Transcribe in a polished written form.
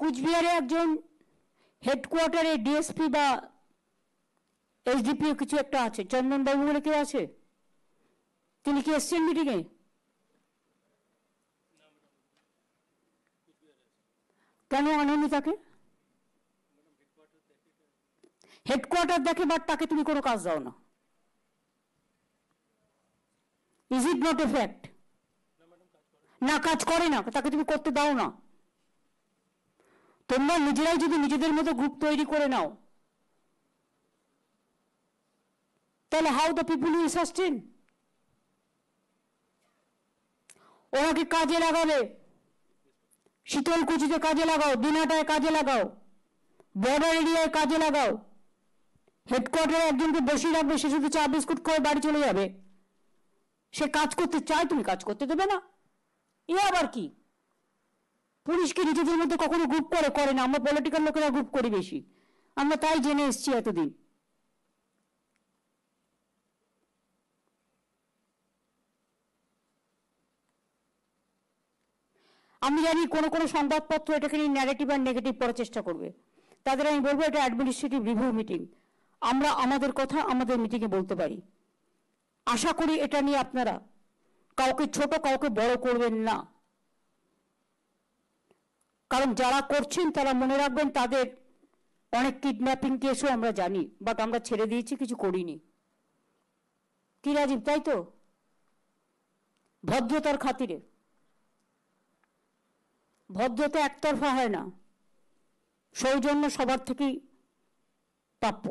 কুচবিহারে একজন হেডকোয়ার্টারে ডিএসপি বা এসডিপিও কিছু একটা আছে, চন্দনবাবু বলে কেউ আছে? তিনি কি এসছেন মিটিংয়ে? কেন আনেনি তাকে? হেডকোয়ার্টার দেখে, বাট তাকে তুমি কোনো কাজ দাও না। Is it not a fact? না, কাজ করে না, তাকে তুমি করতে দাও না। তোমরা নিজেরাই যদি নিজেদের মতো গ্রুপ তৈরি করে নাও, তাহলে how the people will sustain? ওনাকে কাজে লাগাবে, শীতলকুচিতে কাজে লাগাও, দিনাটায় কাজে লাগাও, বর্ডার এরিয়ায় কাজে লাগাও। হেডকোয়ার্টারে একজনকে বসিয়ে রাখবে, সে শুধু চা বিস্কুট করে বাড়ি চলে যাবে। সে কাজ করতে চায়, তুমি কাজ করতে দেবে না? এ আবার কি? পুলিশকে নিজেদের মধ্যে কখনো গ্রুপ করে না। আমরা পলিটিক্যাল লোকেরা গ্রুপ করি বেশি, আমরা তাই জেনে এসছি এতদিন। আমি জানি কোনো কোনো সংবাদপত্র এটাকে নিয়ে ন্যারেটিভ আর নেগেটিভ করার চেষ্টা করবে। তাদের আমি বলবো, এটা অ্যাডমিনিস্ট্রেটিভ রিভিউ মিটিং, আমরা আমাদের কথা আমাদের মিটিংয়ে বলতে পারি। আশা করি এটা নিয়ে আপনারা কাউকে ছোট কাউকে বড় করবেন না, কারণ যারা করছেন তারা মনে রাখবেন তাদের অনেক কিডন্যাপিং কেসও আমরা জানি, বাট আমরা ছেড়ে দিয়েছি, কিছু করিনি। কি রাজীব, তাই তো? ভদ্রতার খাতিরে। ভদ্রতা একতরফা হয় না, সৌজন্য সবার থেকেই প্রাপ্য।